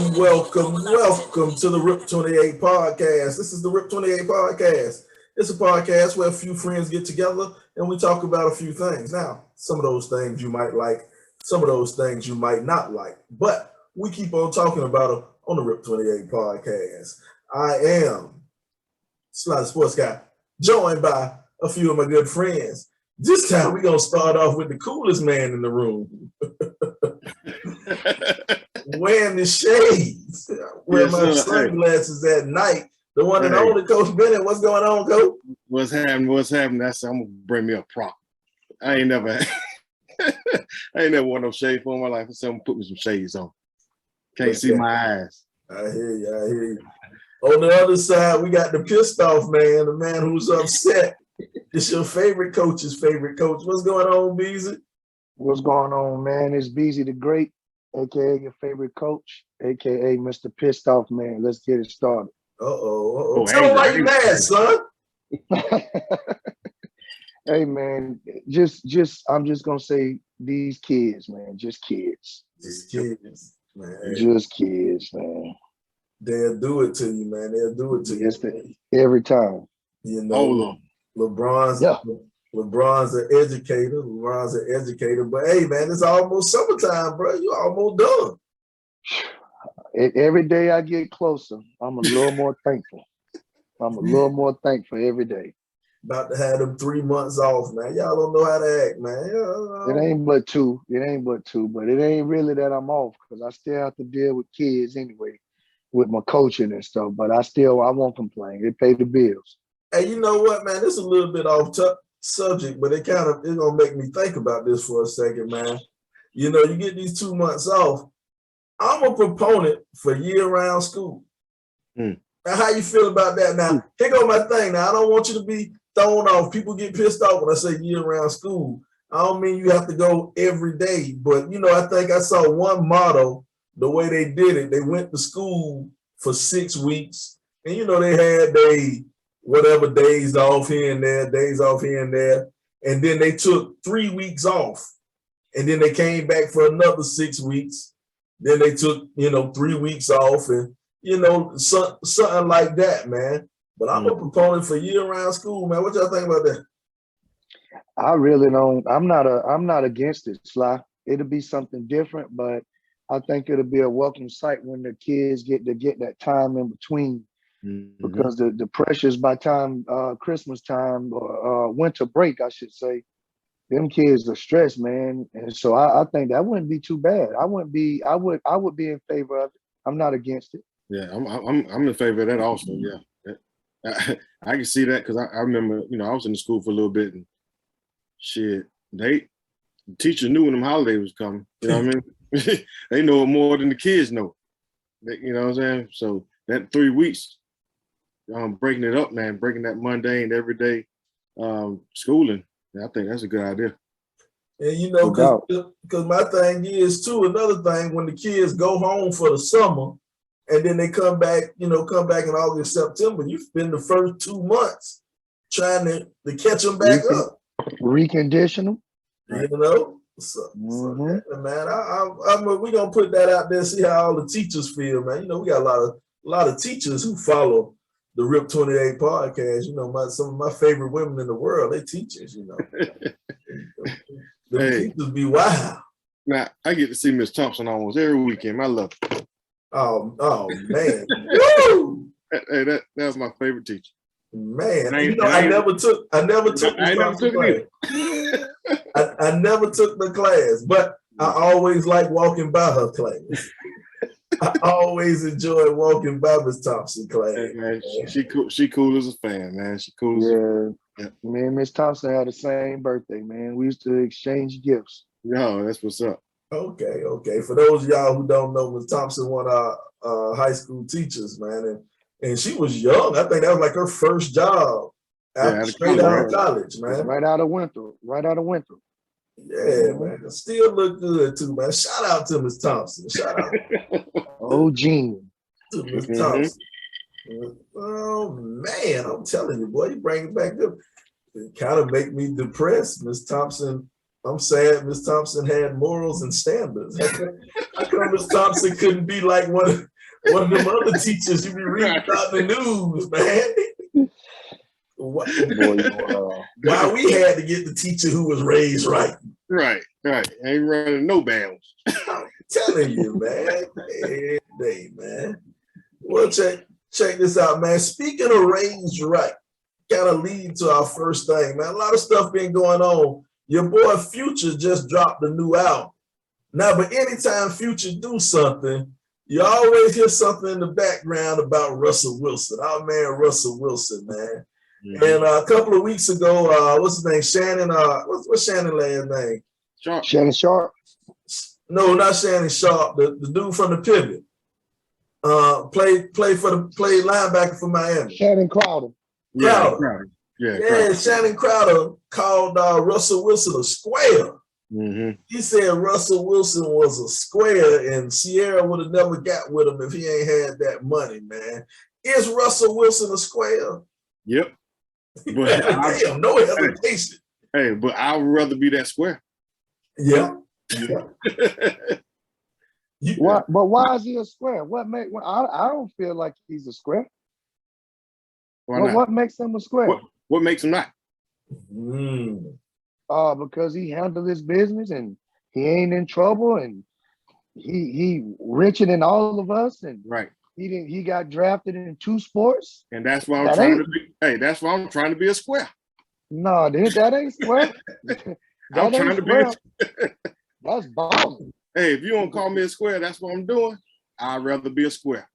Welcome to the RIP 28 podcast. This is the RIP 28 podcast. It's a podcast where a few friends get together and we talk about a few things. Now, some of those things you might like, some of those things you might not like, but we keep on talking about them on the RIP 28 podcast. I am Slide Sports Guy, joined by a few of my good friends. This time we're going to start off with the coolest man in the room. Wearing the shades, wearing my sunglasses at night. The one and only Coach Bennett. What's going on, Coach? What's happening? That's I'm gonna bring me a prop. I ain't never worn no shades for my life. So I'm gonna put me some shades on. Can't see my eyes. I hear you. On the other side, we got the pissed off man, the man who's upset. It's your favorite coach's favorite coach. What's going on, Beezy? What's going on, man? It's Beezy the Great, aka your favorite coach, aka Mr. Pissed Off Man. Let's get it started. Tell me why you mad, son. Hey, man, I'm just gonna say these kids, man, just kids. Just kids, man. Just kids, man. They'll do it to you, man. They'll do it to you. Every time. You know, LeBron's an educator. But hey, man, it's almost summertime, bro. You almost done. Every day I get closer, I'm a little more thankful. I'm a little more thankful every day. About to have them 3 months off, man. Y'all don't know how to act, man. It ain't but two, but it ain't really that I'm off because I still have to deal with kids anyway, with my coaching and stuff. But I won't complain. They pay the bills. Hey, you know what, man? This is a little bit off subject, but it's gonna make me think about this for a second, man. You know, you get these 2 months off. I'm a proponent for year-round school. Now, how you feel about that? Now, here go my thing. Now, I don't want you to be thrown off. People get pissed off when I say year-round school. I don't mean you have to go every day, but you know, I think I saw one model. The way they did it, they went to school for 6 weeks, and you know, they had whatever days off here and there, and then they took 3 weeks off, and then they came back for another 6 weeks. Then they took, 3 weeks off, and something like that, man. But I'm a proponent for year-round school, man. What y'all think about that? I really don't. I'm not against it, Sly. It'll be something different, but I think it'll be a welcome sight when the kids get that time in between. Because the pressures by time Christmas time or winter break, I should say, them kids are stressed, man. And so I think that wouldn't be too bad. I would be in favor of it. I'm not against it. Yeah, I'm in favor of that also. Yeah, I can see that because I remember, I was in the school for a little bit and shit. The teacher knew when them holidays was coming. You know what I mean? They know it more than the kids know. You know what I'm saying? So that 3 weeks. Breaking it up, man, breaking that mundane everyday schooling. I think that's a good idea. And because my thing is too, another thing, when the kids go home for the summer and then they come back in August, September, you spend the first 2 months trying to catch them back up. Recondition them. So man, we're gonna put that out there, see how all the teachers feel, man. We got a lot of teachers who follow the RIP 28 podcast. Some of my favorite women in the world, they teachers, The teachers be wild. Now, I get to see Miss Thompson almost every weekend. I love it. Oh man. Woo! Hey, that's my favorite teacher. Man, I never took the class, but I always like walking by her class. I always enjoy walking by Miss Thompson class. Hey, man, she cool as a fan, man. She cool. Yeah. Me and Miss Thompson had the same birthday, man. We used to exchange gifts. No, that's what's up. Okay. For those of y'all who don't know, Miss Thompson, one of our high school teachers, man, and And she was young. I think that was like her first job straight out of college, man. Right out of Winthrop. Yeah, man. Still look good too, man. Shout out to Miss Thompson. Shout out Oh, Gene. to Miss Thompson. Oh man, I'm telling you, boy, you bring it back up. It kind of make me depressed. Miss Thompson, I'm sad Miss Thompson had morals and standards. How come Miss Thompson couldn't be like one of them other teachers you be reading about the news, man? Why we had to get the teacher who was raised right? Right. Ain't running no bounds. I'm telling you, man. Hey, man. Well, check this out, man. Speaking of raised right, kind of lead to our first thing, man. A lot of stuff been going on. Your boy Future just dropped a new album. Now, but anytime Future do something, you always hear something in the background about Russell Wilson. Our man Russell Wilson, man. Mm-hmm. And a couple of weeks ago, what's his name? Shannon. What's Shannon's last name? Sharp. Shannon Sharp. No, not Shannon Sharp. The dude from the Pivot. Played linebacker for Miami. Shannon Crowder. Crowder. Yeah. Shannon Crowder called Russell Wilson a square. Mm-hmm. He said Russell Wilson was a square, and Sierra would have never got with him if he ain't had that money, man. Is Russell Wilson a square? Yep. But damn, no hesitation. Hey, but I would rather be that square. Yeah. But why is he a square? I don't feel like he's a square. What makes him a square? What makes him not? Because he handled his business and he ain't in trouble and he richer than all of us and right. He got drafted in 2 sports. And that's why I'm trying to be. Hey, that's why I'm trying to be a square. No, that ain't square. I'm trying to be. That's balling. Hey, if you don't call me a square, that's what I'm doing. I'd rather be a square.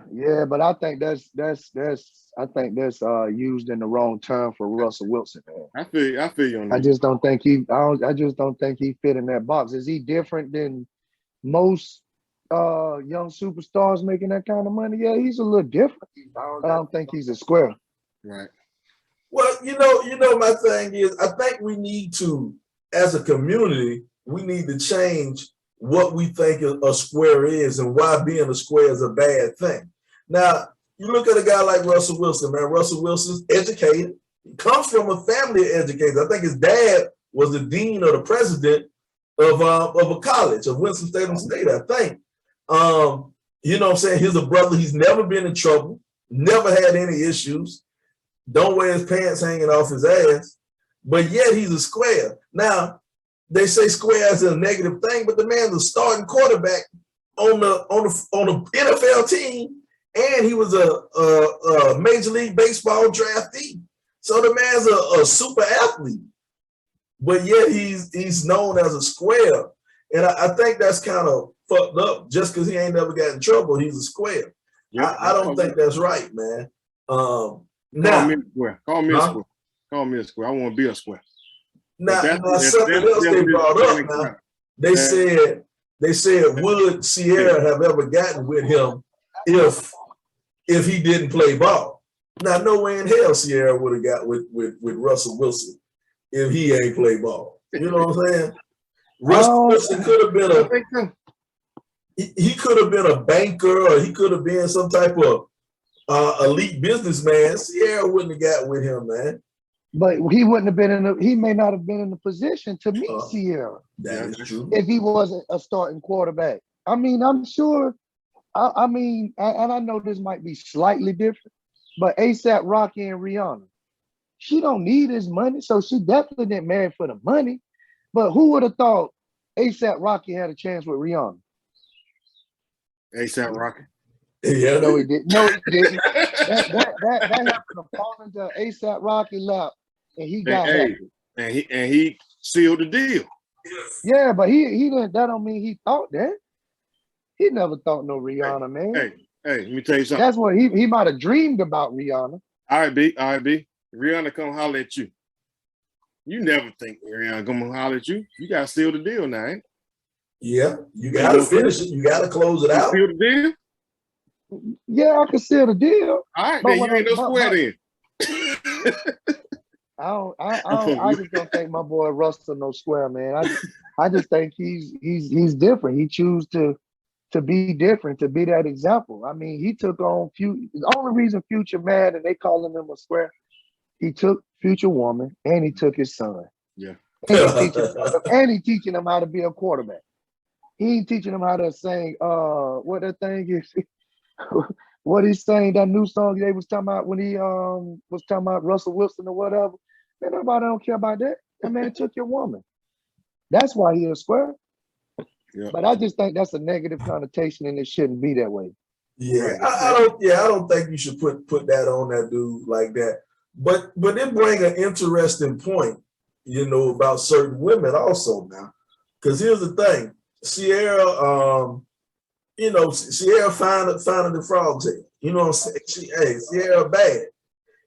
Yeah, but I think that's used in the wrong term for Russell Wilson. Man. I feel you on that. I just don't think he fit in that box. Is he different than most young superstars making that kind of money? Yeah, he's a little different. I don't think he's a square. Right. Well, you know, my thing is, I think we need to, as a community, we need to change what we think a square is and why being a square is a bad thing. Now, you look at a guy like Russell Wilson, man. Russell Wilson's educated. He comes from a family of educators. I think his dad was the dean or the president of a college, of Winston-Salem State, I think. You know what I'm saying? Here's a brother. He's never been in trouble, never had any issues, don't wear his pants hanging off his ass, but yet he's a square. Now, they say square is a negative thing, but the man's a starting quarterback on the NFL team, and he was a Major League Baseball draftee. So the man's a super athlete, but yet he's known as a square. And I think that's kind of fucked up. Just because he ain't never got in trouble, he's a square. Yep. I don't think that's right, man. Call me a square. Call me a square. I want to be a square. Now something else they brought up. Now, they said would Sierra have ever gotten with him if he didn't play ball? Now, no way in hell Sierra would have got with Russell Wilson if he ain't play ball. You know what I'm saying? Russell Wilson could have been he could have been a banker, or he could have been some type of elite businessman. Sierra wouldn't have got with him, man. But he wouldn't have been he may not have been in the position to meet Sierra. That is true. If he wasn't a starting quarterback. I mean, I'm sure, I know this might be slightly different, but ASAP Rocky and Rihanna, she don't need his money, so she definitely didn't marry for the money. But who would have thought ASAP Rocky had a chance with Rihanna? ASAP Rocky? Yeah, no, he didn't. No, he didn't. that happened to fall into ASAP Rocky lap, and he got happy. And he sealed the deal. Yeah, but he didn't. That don't mean he thought that. He never thought no Rihanna, man. Hey, let me tell you something. That's what he might have dreamed about Rihanna. All right, B. Rihanna come holler at you. You never think Rihanna come holler at you. You gotta seal the deal now, ain't? Yeah, you gotta finish it. You gotta close it out. Seal the deal. Yeah, I can see the deal. All right, But then when you ain't no but square then. I just don't think my boy Russell no square, man. I just think he's different. He choose to be different, to be that example. I mean, he took on the only reason Future mad and they calling him a square, he took Future woman and he took his son. Yeah. And he teaching him how to be a quarterback. He ain't teaching him how to sing what that thing is. What he's saying, that new song they was talking about when he was talking about Russell Wilson or whatever. Man, nobody don't care about that. That man took your woman. That's why he a square. Yeah. But I just think that's a negative connotation and it shouldn't be that way. Yeah, Right. I don't think you should put that on that dude like that. But it bring an interesting point, about certain women also now. Because here's the thing, Sierra, Sierra founded the Frog's Head. You know what I'm saying? Sierra bad.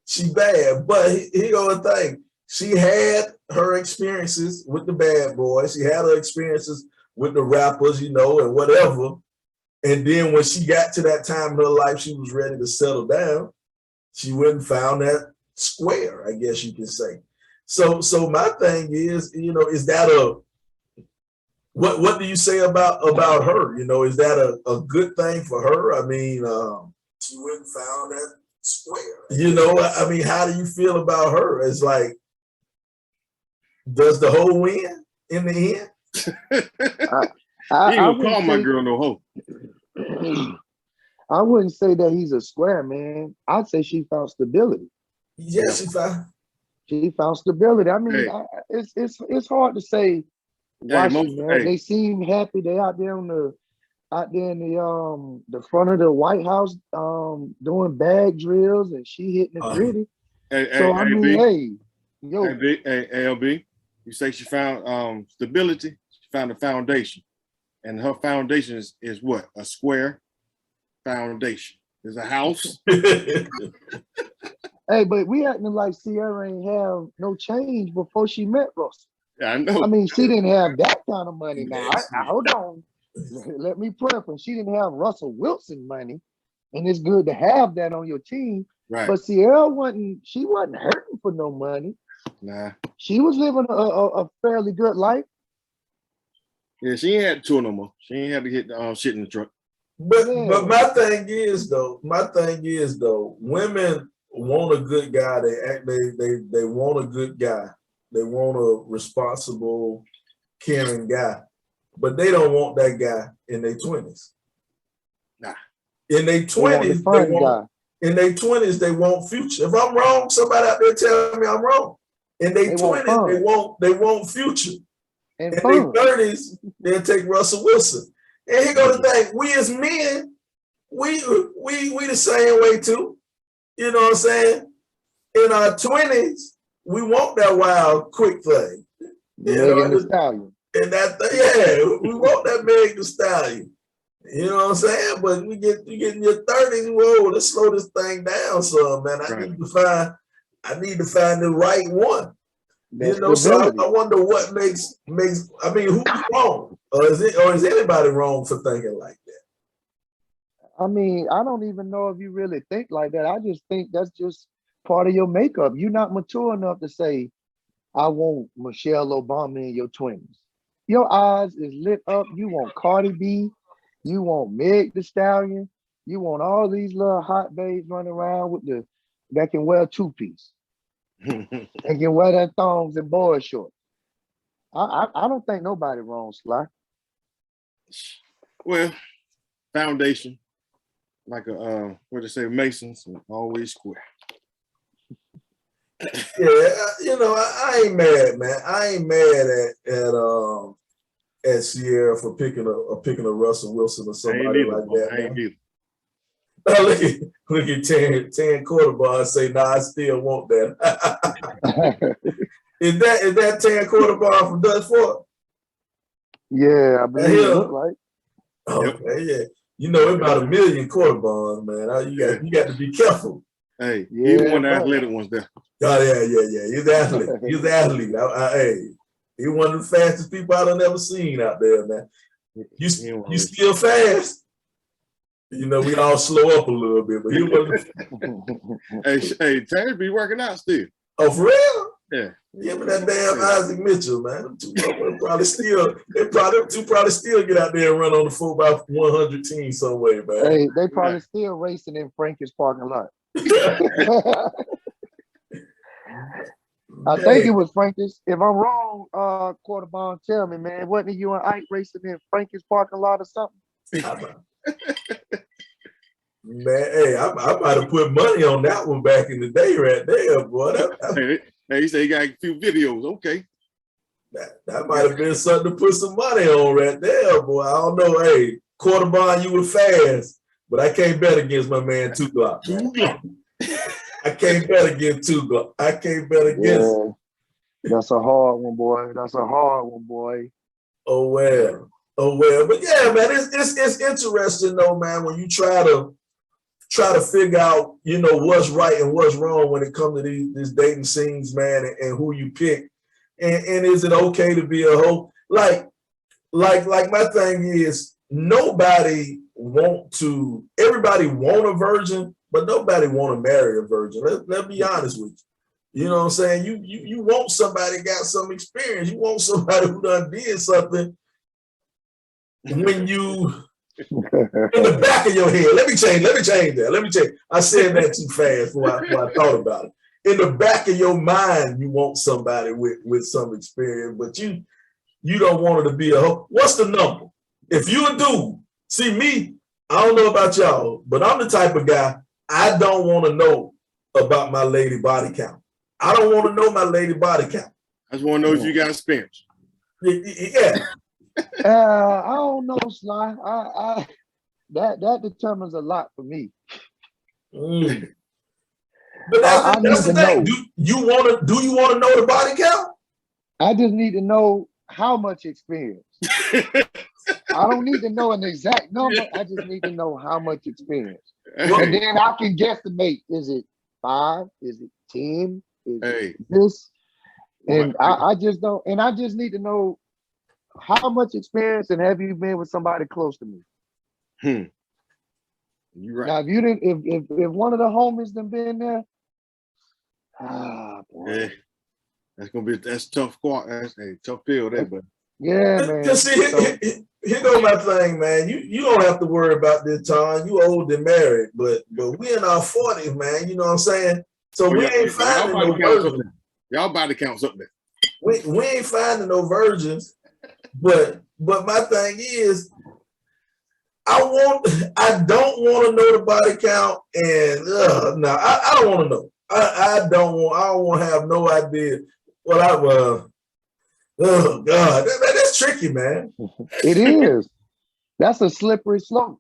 She bad, but here go the thing. She had her experiences with the bad boys. She had her experiences with the rappers, and whatever. And then when she got to that time in her life, she was ready to settle down. She went and found that square, I guess you can say. So my thing is, is that what do you say about her? Is that a good thing for her? I mean, she went and found that square. I mean, how do you feel about her? It's like, does the hoe win in the end? You don't call my girl no hoe. I wouldn't say that he's a square, man. I'd say she found stability. Yes, she found stability. I mean, it's hard to say. They seem happy. They out there in the front of the White House doing bag drills, and she hitting the gritty. Hey, LB, you say she found stability. She found a foundation, and her foundation is what? A square foundation. Is a house. Hey, but we acting like Sierra ain't have no change before she met Russell. Yeah, I know. I mean, she didn't have that kind of money. Now, I hold on. Let me preface. She didn't have Russell Wilson money, and it's good to have that on your team. Right. But Sierra wasn't hurting for no money. Nah. She was living a fairly good life. Yeah, she ain't had to tour no more. She ain't had to get shit in the truck. But my thing is though, women want a good guy. They want a good guy. They want a responsible, caring guy. But they don't want that guy in their 20s. Nah. In their 20s, they want future. If I'm wrong, somebody out there tell me I'm wrong. In their 20s, they want future. In their 30s, they'll take Russell Wilson. And here go the thing: we as men, we the same way too. You know what I'm saying? In our 20s, we want that wild, quick thing. Megan Thee Stallion. And we want that Megan Thee Stallion. You know what I'm saying? But you get in your 30s, whoa, let's slow this thing down some, man. I need to find the right one. So I wonder what makes who's wrong? Or is anybody wrong for thinking like that? I mean, I don't even know if you really think like that. I just think that's just part of your makeup. You're not mature enough to say, I want Michelle Obama in your 20s. Your eyes is lit up. You want Cardi B. You want Meg Thee Stallion. You want all these little hot babes running around that can wear a two-piece. And can wear that thongs and boy shorts. I don't think nobody wrong, Sly. Well, foundation, like what they say, Masons, always square. Yeah, I ain't mad, man. I ain't mad at Sierra for picking a Russell Wilson or somebody like that. I ain't either. Look at 10 quarterbar say, nah, I still want that. Is that 10 quarterbar from Dutch Fork? Yeah, I believe it look like. Okay, yeah. It's about 1 million quarterbars, man. You got to be careful. Hey, even one of the athletic ones there. Oh, yeah. He's an athlete. Hey, he's one of the fastest people I've ever seen out there, man. You still fast? You know, we all slow up a little bit, but he was. Hey, Terry be working out still. Oh, for real? Yeah. Yeah, but that damn Isaac Mitchell, man. Them two probably still get out there and run on the 4x100 team some way, man. Hey, they probably still racing in Frankie's parking lot. I think it was Frankie's. If I'm wrong, Quarterbomb, tell me, man. Wasn't you and Ike racing in Frankie's parking lot or something? Man, hey, I might have put money on that one back in the day right there, boy. Hey, he said he got a few videos. Okay. That might have been something to put some money on right there, boy. I don't know. Hey, Quarterbomb, you were fast, but I can't bet against my man 2 Glock. I can't bet against 2 Glock. I can't bet against. Yeah, that's a hard one, boy. That's a hard one, boy. Oh well. But yeah, man, it's interesting though, man, when you try to figure out, you know, what's right and what's wrong when it comes to these dating scenes, man, and who you pick. And is it okay to be a hoe? Like my thing is, everybody want a virgin, but nobody want to marry a virgin. Let's be honest with you. You know what I'm saying? You want somebody got some experience. You want somebody who done did something when you in the back of your head. Let me change that. I said that too fast before I thought about it. In the back of your mind, you want somebody with some experience, but you don't want her to be a hoe. What's the number? If you a dude, see me, I don't know about y'all, but I'm the type of guy, I don't want to know about my lady body count. I don't want to know my lady body count. I just want to know if you got experience. Yeah. I don't know, Sly. That determines a lot for me. But that's the thing. Do you want to know the body count? I just need to know how much experience. I don't need to know an exact number. I just need to know how much experience. And then I can guesstimate. Is it 5? Is it 10? Is it this? And I just don't. And I just need to know how much experience and have you been with somebody close to me? You're right. Now, if you didn't, if one of the homies done been there, boy. Yeah, that's tough. That's a tough pill there, but yeah, man. See, here go my thing, man. You don't have to worry about this, Tom. You old and married, but we in our 40s, man. You know what I'm saying? So we ain't finding no virgins. Y'all body count something. We ain't finding no virgins, but my thing is, I don't want to know the body count, and no, I don't want to know. I don't want to have no idea what oh God, that's tricky, man. It is. That's a slippery slope.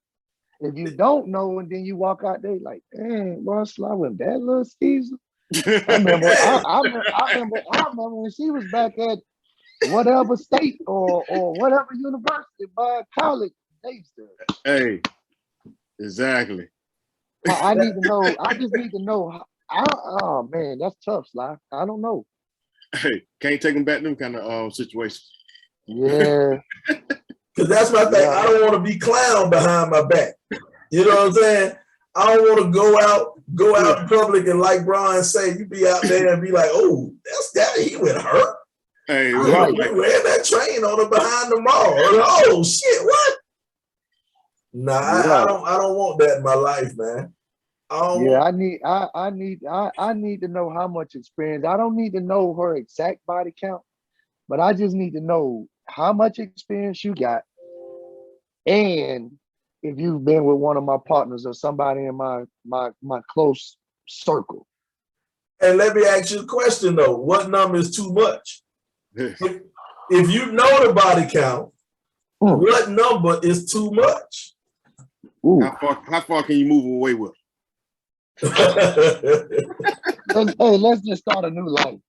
If you don't know and then you walk out there like, dang, boy, Sly with that little skeezer. I remember when she was back at whatever state or whatever university, college. Hey, exactly. I need to know. I just need to know. Oh man, that's tough, Sly. I don't know. Hey, can't take them back to them kind of situations. Yeah. Because that's my thing. I don't want to be clowned behind my back. You know what I'm saying? I don't want to go out in public and like Brian say, you be out there and be like, oh, that's he went hurt. Hey, right. Ran that train on her behind the mall. Oh shit, what? Nah, I don't want that in my life, man. I need to know how much experience. I don't need to know her exact body count, but I just need to know how much experience you got, and if you've been with one of my partners or somebody in my close circle. And let me ask you a question though: what number is too much? If you know the body count, what number is too much? How far can you move away with? Let's just start a new life.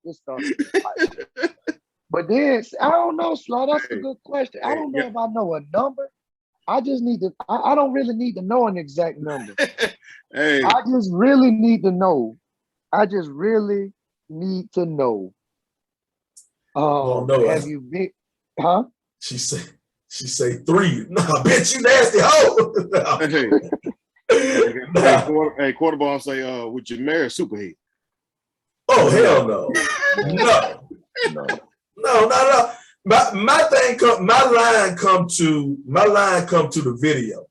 But then I don't know, Sly. That's a good question. I don't know if I know a number. I just need to. I don't really need to know an exact number. Hey, I just really need to know. I just really need to know. No, have you been? Huh? She say 3. No, bitch, you nasty hoe. Hey, quarter ball say, would you marry a superhead? Oh, hell no. No, not at all. My line come to the video.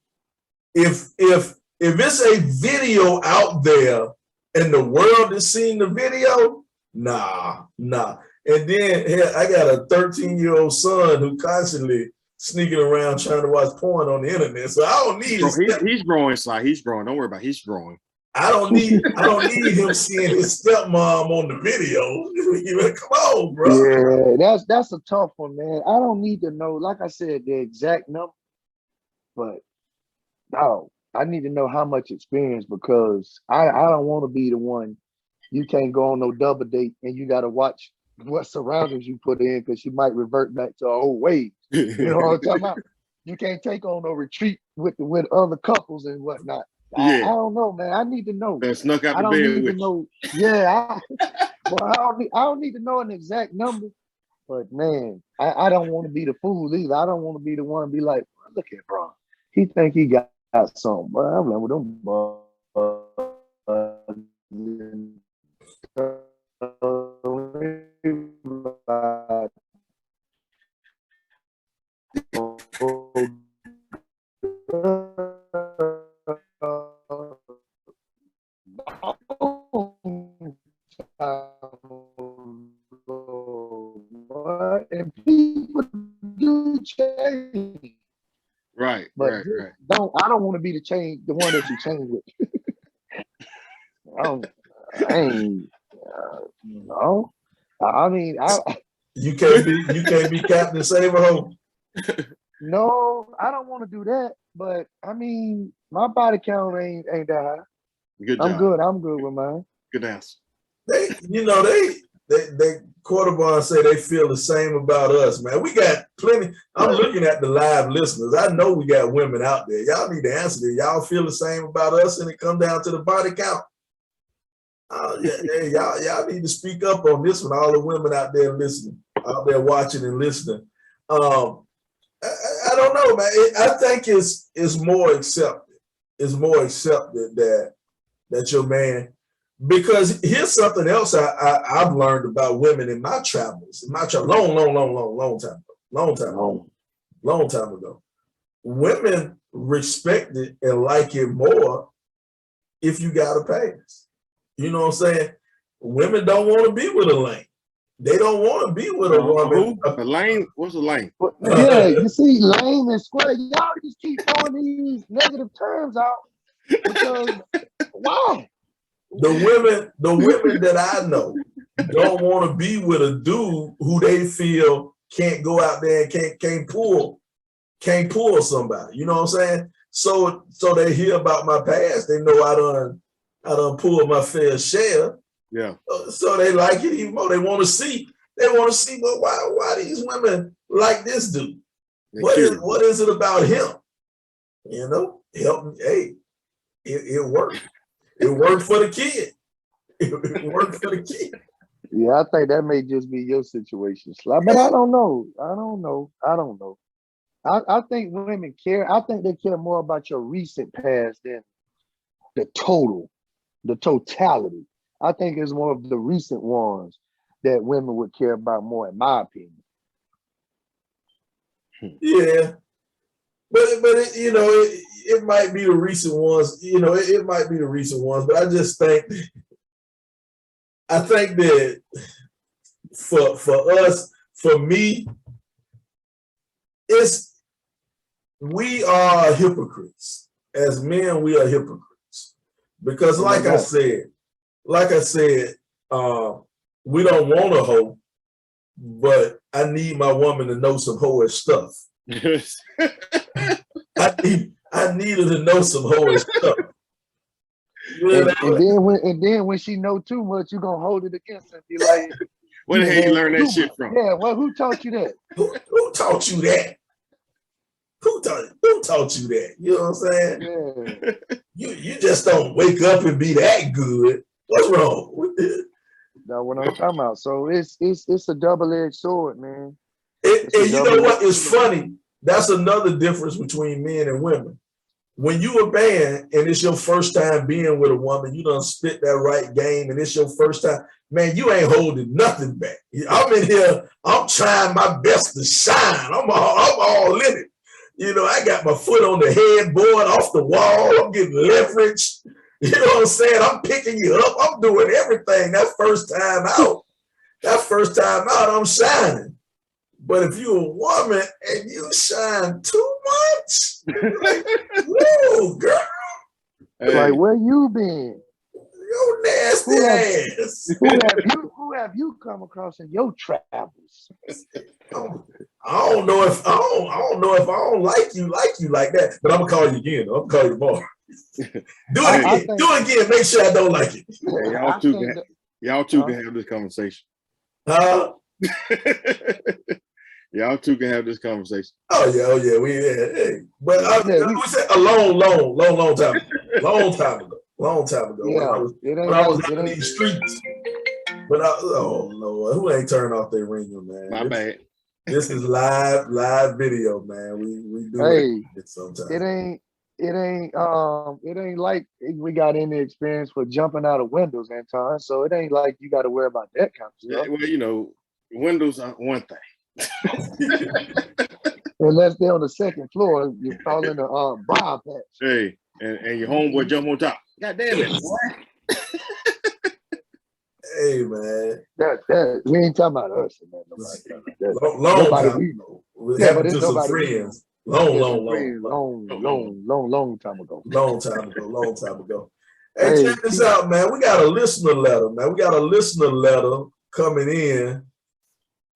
If it's a video out there and the world is seeing the video, nah. And then I got a 13-year-old son who constantly sneaking around trying to watch porn on the internet. So I don't need he's growing, Si. He's growing. Don't worry about it. He's growing. I don't need him seeing his stepmom on the video. Come on, bro. Yeah, that's a tough one, man. I don't need to know, like I said, the exact number, but no, I need to know how much experience, because I don't want to be the one you can't go on no double date and you got to watch what surroundings you put in, because you might revert back to old ways. You know what I'm talking about? You can't take on no retreat with other couples and whatnot. I don't know, man. I need to know. That snuck out I the don't bed need with to know. Yeah, I don't need to know an exact number. But man, I don't want to be the fool either. I don't want to be the one to be like, look at bro. He think he got something. But I'm like, well, and people do change. Right, but right. I don't want to be the one that you change with. No. I mean, you can't be Captain Save a Home. No, I don't want to do that. But I mean, my body count ain't that high. Good job. I'm good with mine. Good answer. They quarterback say they feel the same about us, man. We got plenty. I'm looking at the live listeners. I know we got women out there. Y'all need to answer this. Y'all feel the same about us, and it come down to the body count. Y'all need to speak up on this one. All the women out there listening, out there watching and listening. I don't know, man. I think it's more accepted. It's more accepted that your man. Because here's something else I've learned about women in my travels. Long time ago. Women respect it and like it more if you got a pass. You know what I'm saying? Women don't want to be with a lane. They don't want to be with a woman. A lane? What's a lane? Yeah, you see, lame and square. Y'all just keep throwing these negative terms out because why? The women that I know don't want to be with a dude who they feel can't go out there and can't pull somebody. You know what I'm saying? So they hear about my past. They know I done pulled my fair share. Yeah. So they like it even more. They want to see. Well, why these women like this dude? What is it about him? You know, help me. Hey, it worked. It worked for the kid. It worked for the kid. Yeah, I think that may just be your situation, Sly. But I don't know. I think women care. I think they care more about your recent past than the totality. I think it's more of the recent ones that women would care about more, in my opinion. Yeah. But it might be the recent ones. It might be the recent ones. But I think that for us, for me, we are hypocrites. As men, we are hypocrites because, like I said, we don't want a hoe, but I need my woman to know some hoish stuff. I need her to know some hoish stuff. And then when she know too much, you're gonna hold it against her and be like, where the hell you learn that shit from? Yeah, well, who taught you that? Who taught you that? Who taught you that? You know what I'm saying? Yeah. You just don't wake up and be that good. What's wrong with it? That's what I'm talking about. So it's a double-edged sword, man. And you know what? It's funny. That's another difference between men and women. when you a man and it's your first time being with a woman, you done spit that right game and it's your first time, man, you ain't holding nothing back. I'm in here, I'm trying my best to shine. I'm all in it. You know, I got my foot on the headboard, off the wall. I'm getting leverage. You know what I'm saying? I'm picking you up. I'm doing everything that first time out. That first time out, I'm shining. But if you're a woman and you shine too much, like, whoa, girl. Hey. Like, where you been? Your nasty ass. Who have you come across in your travels? I don't know if I don't like you like that, but I'm gonna call you again. I'm gonna call you tomorrow. Do it again. Make sure I don't like it. Hey, y'all two can have this conversation. Huh? Y'all two can have this conversation. Oh yeah. Hey. But we said a long time ago. Long time ago. Yeah, when I was in these streets. But oh Lord, who ain't turning off their ringer, man? My bad. This is live video, man. We do it sometimes. It ain't like we got any experience for jumping out of windows, Anton. So it ain't like you got to worry about that kind of stuff. Yeah, well, you know, windows are one thing. Unless they're on the second floor, you fall in the briar patch. Hey, and your homeboy jump on top. God damn it, boy. Hey, man. That we ain't talking about us, man. Long time ago. We happened to some friends. Long time ago. Long time ago. Hey, check this out, man. We got a listener letter, man. We got a listener letter coming in,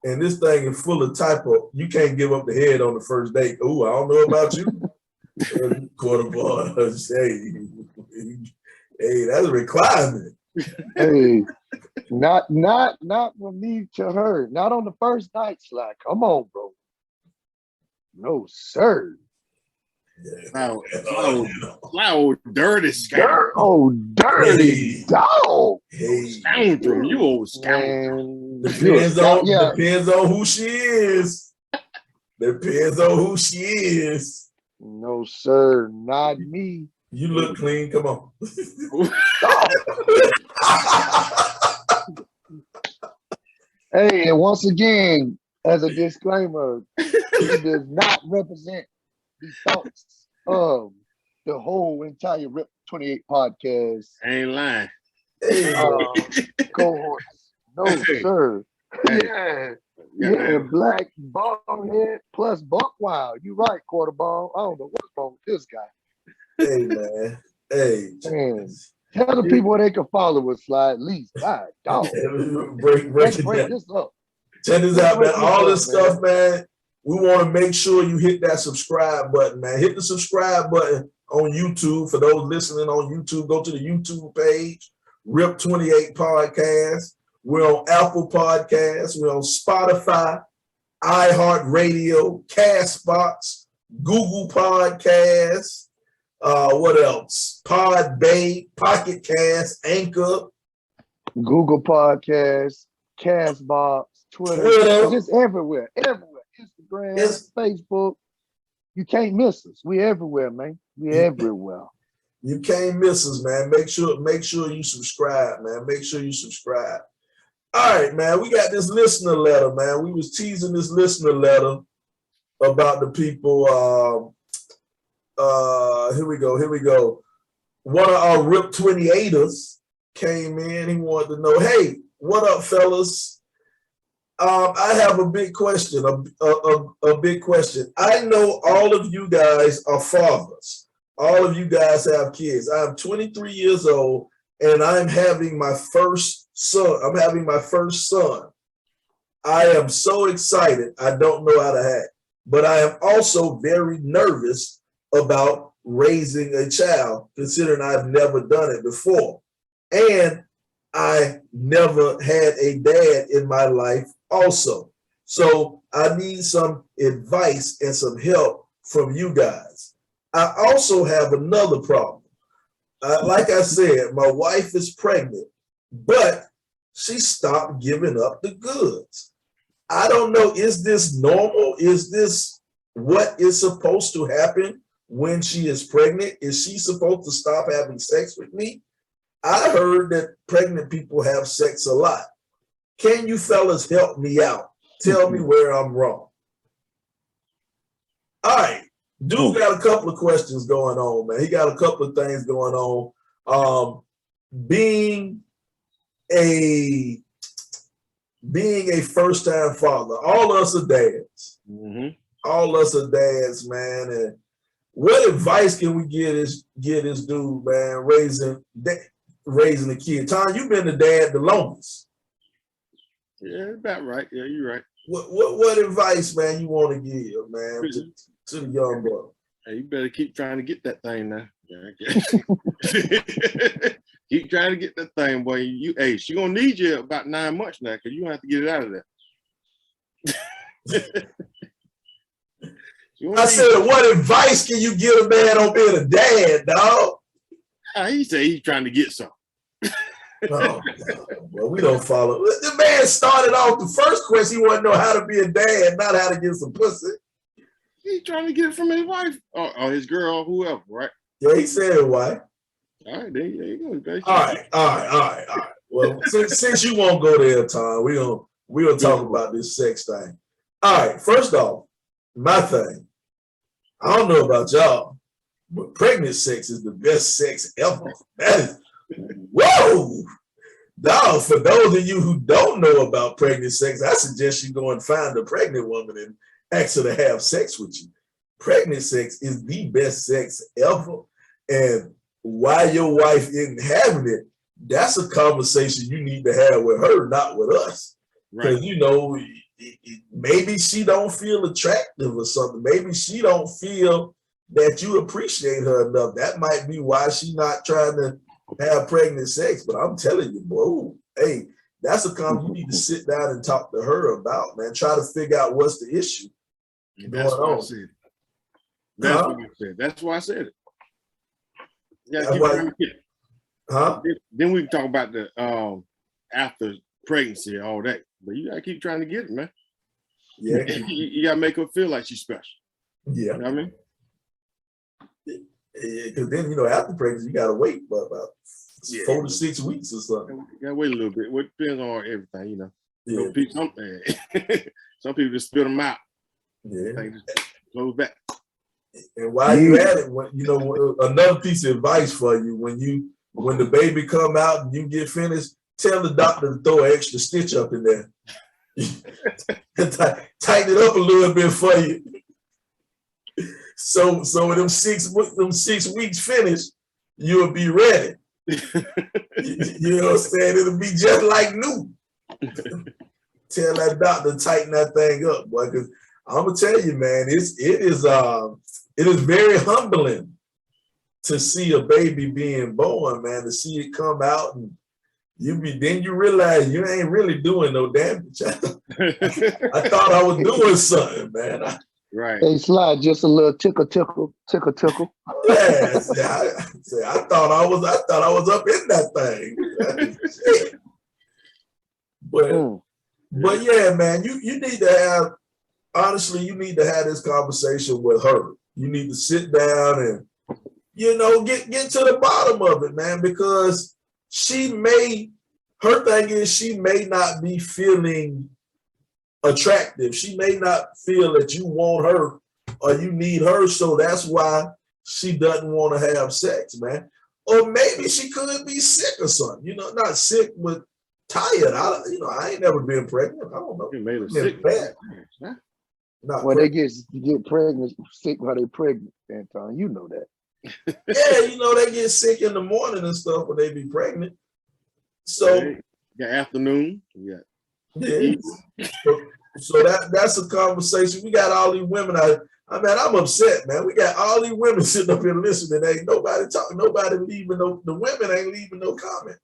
and this thing is full of typo. You can't give up the head on the first date. Ooh, I don't know about you. Quarter boy. Hey, that's a requirement. Hey, not from me to her. Not on the first night, Sly. Come on, bro. No, sir. Loud, dirty scoundrel. Oh, dirty dog. Hey, scoundrel. You old scoundrel. Depends on who she is. Depends on who she is. No, sir. Not me. You look clean. Come on. Hey, and once again, as a disclaimer, it does not represent the thoughts of the whole entire Rip 28 podcast. Ain't lying. Cohorts. No, sir. Yeah, black bald head plus buck wild. You right, quarter ball. I don't know what's wrong with this guy. Hey, man. Hey. Man. Tell the people where they can follow us, Sly, at least. God, dog. break this up. Check this out, man. All this stuff, man. We want to make sure you hit that subscribe button, man. Hit the subscribe button on YouTube. For those listening on YouTube, go to the YouTube page, Rip 28 Podcast. We're on Apple Podcasts. We're on Spotify, iHeartRadio, Castbox, Google Podcasts. What else? Podbay, Pocket Cast, Anchor, Google Podcasts, Castbox, Twitter. Just everywhere. Instagram, Facebook. You can't miss us. We everywhere, man. We everywhere. You can't miss us, man. Make sure you subscribe, man. Make sure you subscribe. All right, man. We got this listener letter, man. We was teasing this listener letter about the people. Here we go. One of our Rip 28ers came in. He wanted to know, hey, what up, fellas? I have a big question, a big question. I know all of you guys are fathers. All of you guys have kids. I'm 23 years old, and I'm having my first son. I am so excited. I don't know how to act, but I am also very nervous about raising a child, considering I've never done it before. And I never had a dad in my life also. So I need some advice and some help from you guys. I also have another problem. Like I said, my wife is pregnant, but she stopped giving up the goods. I don't know, is this normal? Is this what is supposed to happen when she is pregnant? Is she supposed to stop having sex with me? I heard that pregnant people have sex a lot. Can you fellas help me out? Tell me where I'm wrong. All right. Dude got a couple of questions going on, man. He got a couple of things going on. Being a first-time father, all us are dads. All us are dads, man. And what advice can we get this dude, man, raising a kid? Tom, you've been the dad the longest. Yeah, about right. Yeah, you're right. What advice, man, you want to give, man, to the young boy? Hey, you better keep trying to get that thing now. Keep trying to get that thing, boy. Hey, she gonna need you about 9 months now, because you gonna have to get it out of there. I said, what advice can you give a man on being a dad, dog? He said he's trying to get some. Oh, well, we don't follow. The man started off the first question. He wanted to know how to be a dad, not how to get some pussy. He's trying to get it from his wife or his girl, whoever, right? Yeah, he said why. All right, there you go. All right. Well, since you won't go there, Tom, we'll talk about this sex thing. All right, first off, my thing. I don't know about y'all, but pregnant sex is the best sex ever. That is, whoa! Dog, for those of you who don't know about pregnant sex, I suggest you go and find a pregnant woman and ask her to have sex with you. Pregnant sex is the best sex ever. And why your wife isn't having it, that's a conversation you need to have with her, not with us. Because, you know, maybe she don't feel attractive or something. Maybe she don't feel that you appreciate her enough. That might be why she's not trying to have pregnant sex. But I'm telling you, bro, hey, that's a conversation you need to sit down and talk to her about, man. Try to figure out what's the issue. That's why I said it. That's why I said it. Then we can talk about the after pregnancy and all that. But you gotta keep trying to get it, man. Yeah. You gotta make her feel like she's special. Yeah. You know what I mean? Because then, you know, after pregnancy, you gotta wait about 4 to 6 weeks or something. You gotta wait a little bit. It depends on everything, you know. Yeah. Some people just spit them out. Yeah. Close back. And while you at it, you know, another piece of advice for you: when the baby come out and you get finished, tell the doctor to throw an extra stitch up in there. Tighten it up a little bit for you. So when them 6 weeks finish, you'll be ready. You know what I'm saying? It'll be just like new. Tell that doctor to tighten that thing up, boy. Because I'm gonna tell you, man, it is very humbling to see a baby being born, man. To see it come out and then you realize you ain't really doing no damage. I thought I was doing something, man. Right. Hey, Slide, just a little tickle. Yeah, I thought I was up in that thing. But yeah, man, you need to have, honestly, you need to have this conversation with her. You need to sit down and, you know, get to the bottom of it, man, because her thing is she may not be feeling attractive. She may not feel that you want her or you need her, so that's why she doesn't want to have sex, man. Or maybe she could be sick or something, you know, not sick, but tired. I ain't never been pregnant. I don't know. You made her sick. Bad. Well, they get pregnant, sick while they're pregnant, Anton. You know that. Yeah, you know, they get sick in the morning and stuff when they be pregnant. So afternoon. Yeah. So that's a conversation. We got all these women out. I'm upset, man. We got all these women sitting up here listening. Ain't nobody talking, nobody leaving the women ain't leaving no comment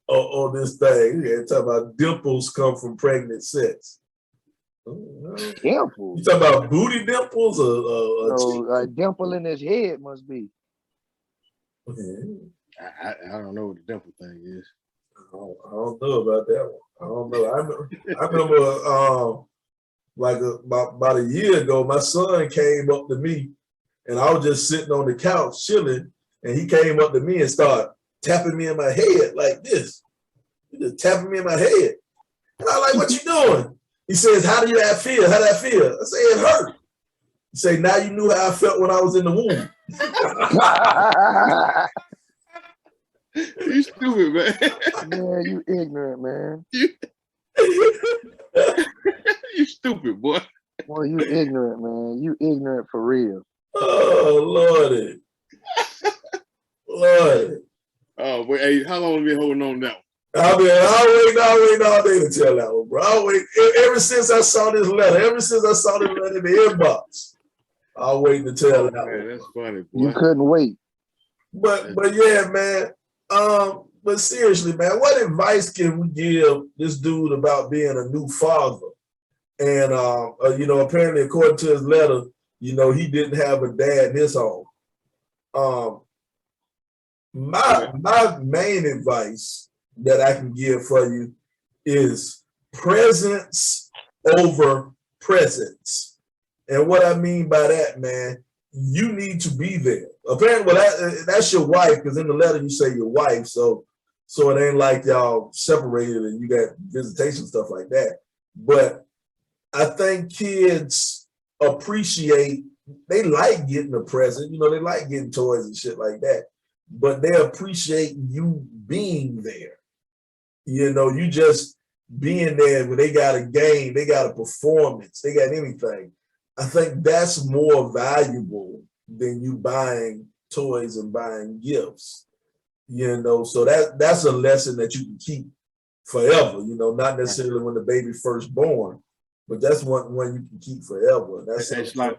on this thing. Yeah, talking about dimples come from pregnant sex. Dimples? You talking about booty dimples or a dimple in his head must be. Yeah. I don't know what the dimple thing is. I don't know about that one. I don't know. I remember like about a year ago, my son came up to me and I was just sitting on the couch chilling, and he came up to me and started tapping me in my head like this. He just tapping me in my head. And I like, what you doing? He says, how do that feel? How that feel? I say, it hurt. He say, now you knew how I felt when I was in the womb. You stupid, man. Man, you ignorant, man. You stupid, boy. Boy, you ignorant, man. You ignorant for real. Oh, Lordy. Lordy. Oh, but hey, how long have you been holding on now? I'll wait all day to tell that one, bro. I'll wait ever since I saw this letter, in the inbox. I'll wait to tell that man, one. that's funny, boy. You couldn't wait. But yeah, man. But seriously, man, what advice can we give this dude about being a new father? And you know, apparently, according to his letter, you know, he didn't have a dad in his home. My main advice that I can give for you is presence over presence. And what I mean by that, man, you need to be there. Apparently, well, that's your wife, because in the letter you say your wife, so it ain't like y'all separated and you got visitation, stuff like that. But I think kids appreciate, they like getting a present, you know, they like getting toys and shit like that, but they appreciate you being there. You know, you just being there when they got a game, they got a performance, they got anything. I think that's more valuable than you buying toys and buying gifts. You know, so that's a lesson that you can keep forever, you know, not necessarily when the baby first born, but that's one you can keep forever. That's like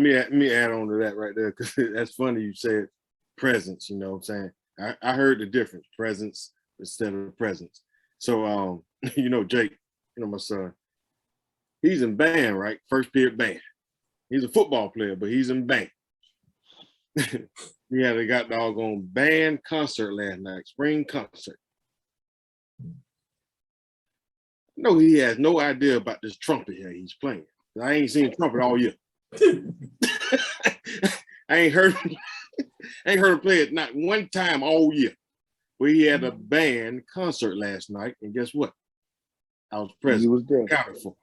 me add on to that right there, because that's funny you said presence, you know what I'm saying? I heard the difference, presence instead of presence. So you know, Jake, you know, my son, he's in band, right? First period band. He's a football player, but he's in band. Yeah, they got doggone band concert last night, spring concert. No, he has no idea about this trumpet here he's playing. I ain't seen a trumpet all year. I ain't heard him play it not one time all year. But he had a band concert last night, and guess what? I was present. You was there. Accounted for.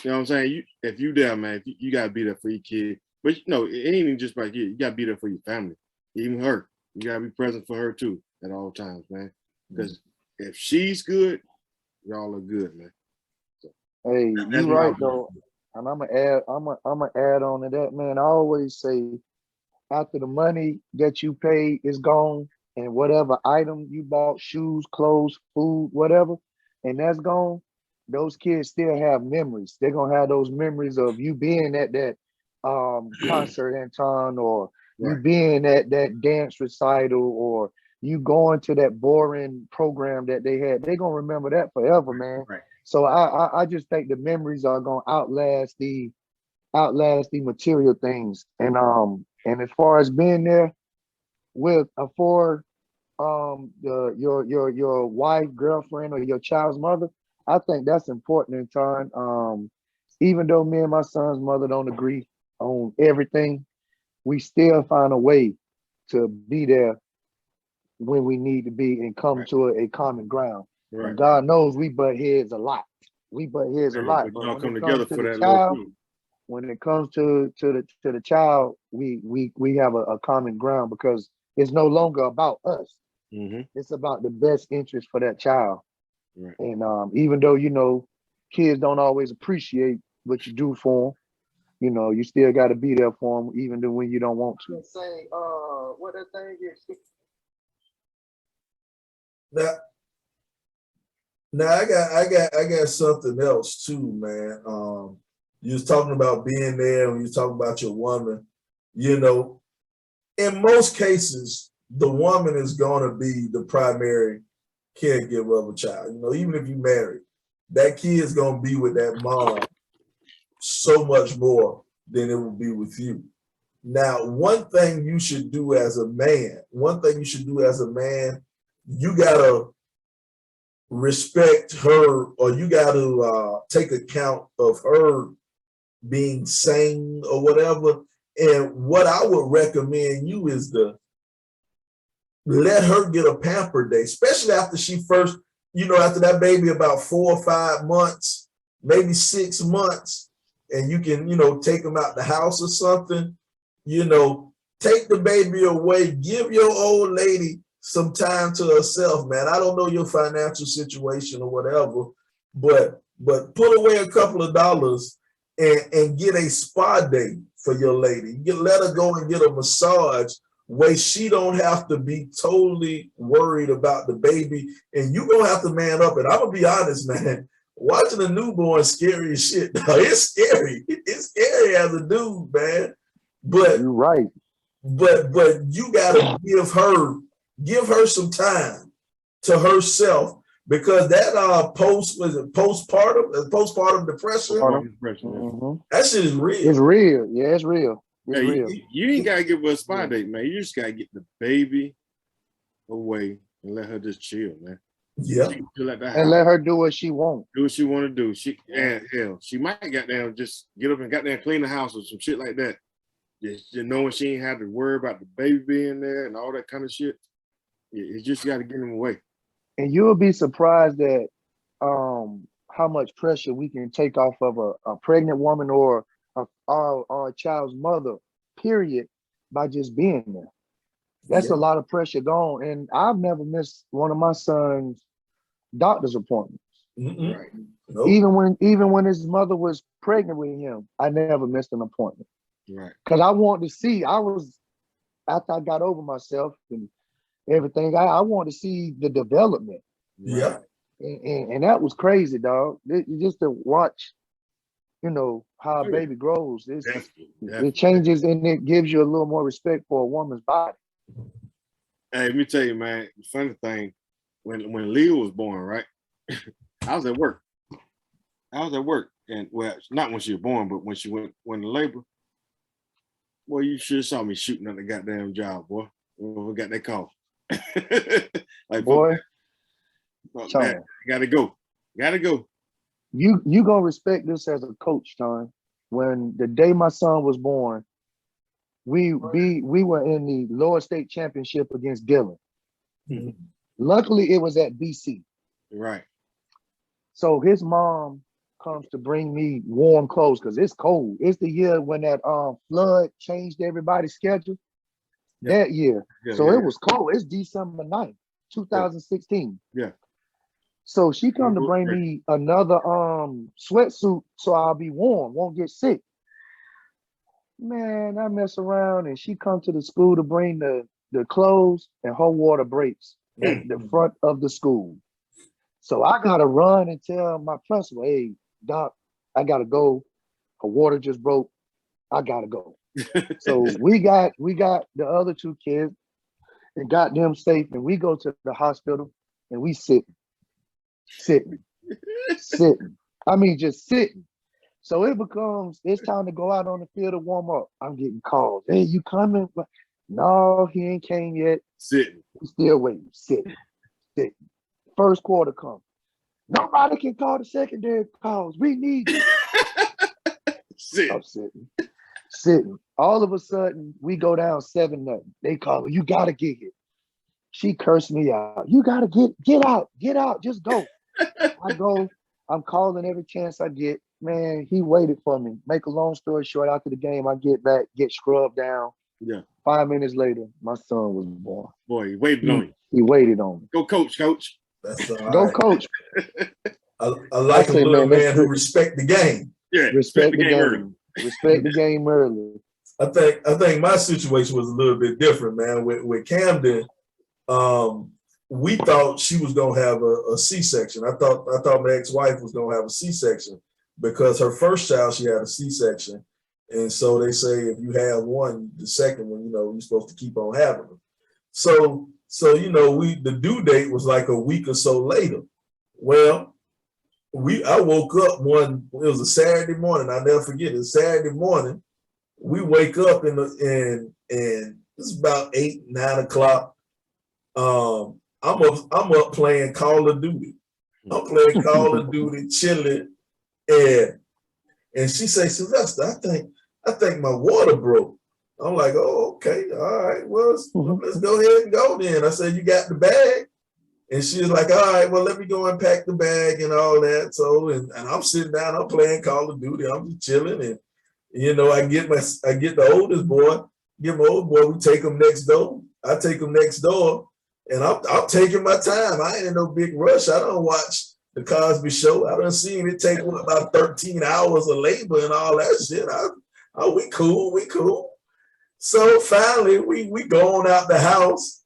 You know what I'm saying? If you there, man, you gotta be there for your kid. But you know, it ain't even just about you. You gotta be there for your family, even her. You gotta be present for her too at all times, man. Because if she's good, y'all are good, man. So, hey, you right though. And I'm gonna add on to that, man. I always say, after the money that you pay is gone, and whatever item you bought, shoes, clothes, food, whatever, and that's gone, those kids still have memories. They're gonna have those memories of you being at that concert, Anton, or you being at that dance recital, or you going to that boring program that they had. They're gonna remember that forever, man. Right. So I just think the memories are gonna outlast the material things. And as far as being there with for your wife, girlfriend, or your child's mother, I think that's important in time. Even though me and my son's mother don't agree on everything, we still find a way to be there when we need to be and come to a common ground. Right. And God knows we butt heads a lot. But y'all come together for that child, when it comes to the child, we have a common ground, because it's no longer about us. Mm-hmm. It's about the best interest for that child. Right. And even though, you know, kids don't always appreciate what you do for them, you know, you still got to be there for them, even when you don't want to. Say, what that thing is. Now I got something else too, man. You was talking about being there, when you was talking about your woman. You know, in most cases, the woman is going to be the primary caregiver of a child. You know, even if you married, that kid is going to be with that mom so much more than it will be with you. Now, one thing you should do as a man, you gotta respect her, or you gotta take account of her being sane or whatever. And what I would recommend you is to let her get a pamper day, especially after she first, after that baby about 4 or 5 months, maybe 6 months, and you can, take them out the house or something, take the baby away, give your old lady some time to herself, man. I don't know your financial situation or whatever, but put away a couple of dollars and get a spa day for your lady. Let her go and get a massage where she don't have to be totally worried about the baby. And you gonna have to man up. And I'm gonna be honest, man, watching a newborn scary as shit. It's scary. It's scary as a dude, man. But you're right. But you gotta give her some time to herself, because that postpartum depression, that shit is real. It's real. Yeah, it's real. It's real. You ain't gotta give her a spa date, man. You just gotta get the baby away and let her just chill, man. Yeah. And let her do what she wants. Do what she want to do. She might just get up and clean the house or some shit like that. Just knowing she ain't have to worry about the baby being there and all that kind of shit. You just got to get him away. And you'll be surprised at how much pressure we can take off of a pregnant woman or a child's mother, period, by just being there. That's a lot of pressure gone. And I've never missed one of my son's doctor's appointments. Right. Nope. Even when his mother was pregnant with him, I never missed an appointment. Right. Because I wanted to see, after I got over myself and everything, I wanted to see the development. Yeah. And that was crazy, dog. Just to watch, how a baby grows. Definitely. It changes, and it gives you a little more respect for a woman's body. Hey, let me tell you, man, the funny thing, when Leah was born, right? I was at work. And well, not when she was born, but when she went to labor. Boy, you should have saw me shooting at the goddamn job, boy. We got that call. Like, boy, man, gotta go. You gonna respect this as a coach, Tom. When the day my son was born, we were in the lower state championship against Dillon. Mm-hmm. Luckily, it was at BC. Right. So his mom comes to bring me warm clothes because it's cold. It's the year when that flood changed everybody's schedule. That year. It was cold. It's December 9th, 2016. Yeah. So she come to bring me another sweatsuit so I'll be warm, won't get sick. Man, I mess around and she come to the school to bring the clothes, and her water breaks at the front of the school. So I gotta run and tell my principal, hey, Doc, I gotta go. Her water just broke. I gotta go. So we got the other two kids and got them safe, and we go to the hospital and we sitting. I mean, just sitting. So it's time to go out on the field to warm up. I'm getting calls. Hey, you coming? No, he ain't came yet. Sitting. We still waiting. Sitting. First quarter comes. Nobody can call the secondary calls. We need you. I'm sitting. All of a sudden, we go down 7-0. They call her, you gotta get here. She cursed me out. You gotta get out, just go. I go, I'm calling every chance I get. Man, he waited for me. Make a long story short, after the game, I get back, get scrubbed down. Yeah. 5 minutes later, my son was born. Boy, he waited on you. He waited on me. Go coach. That's all Go right. coach. I like a little man who respect the game. Yeah, respect the game early. Respect the game early. I think my situation was a little bit different, man. With Camden, we thought she was gonna have a C-section. I thought my ex-wife was gonna have a C-section because her first child, she had a C-section. And so they say if you have one, the second one, you're supposed to keep on having them. So the due date was like a week or so later. Well, I woke up it was a Saturday morning. I'll never forget it. Saturday morning, we wake up and it's about 8, 9 o'clock. I'm up playing Call of Duty. I'm playing Call of Duty, chilling, and And she say, Sylvester, I think my water broke. I'm like, oh, okay, all right, well, let's go ahead and go then. I said, you got the bag? And she was like, all right, well, let me go unpack the bag and all that. So, and I'm sitting down, I'm playing Call of Duty, I'm just chilling. And, you know, I get the oldest boy, get my old boy, we take him next door. I take him next door, and I'm taking my time. I ain't in no big rush. I don't watch the Cosby Show. I done seen it take about 13 hours of labor and all that shit. We cool. So finally, we going out the house,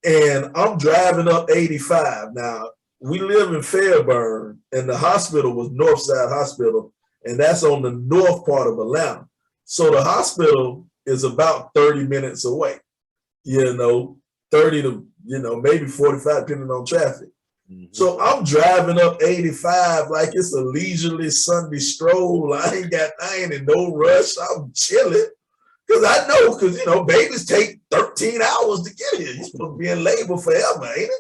and I'm driving up 85. Now, we live in Fairburn, and the hospital was Northside Hospital, and that's on the north part of Atlanta. So the hospital is about 30 minutes away, 30 to, maybe 45, depending on traffic. Mm-hmm. So I'm driving up 85 like it's a leisurely Sunday stroll. I ain't in no rush. I'm chilling. Because babies take 13 hours to get here. You're supposed to be in labor forever, ain't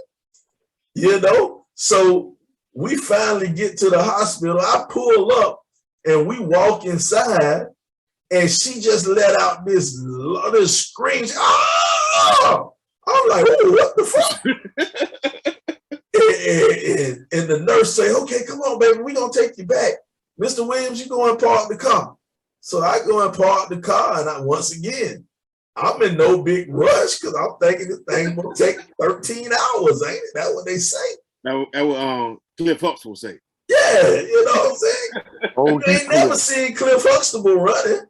it? So we finally get to the hospital. I pull up and we walk inside, and she just let out this scream. Oh! I'm like, oh, what the fuck? and the nurse say, okay, come on, baby, we're going to take you back. Mr. Williams, you go and park the car. So I go and park the car, and once again, I'm in no big rush because I'm thinking this thing will take 13 hours, ain't it? That's what they say. That what Cliff Huxtable say. Yeah, you know what I'm saying? I ain't never seen Cliff Huxtable running.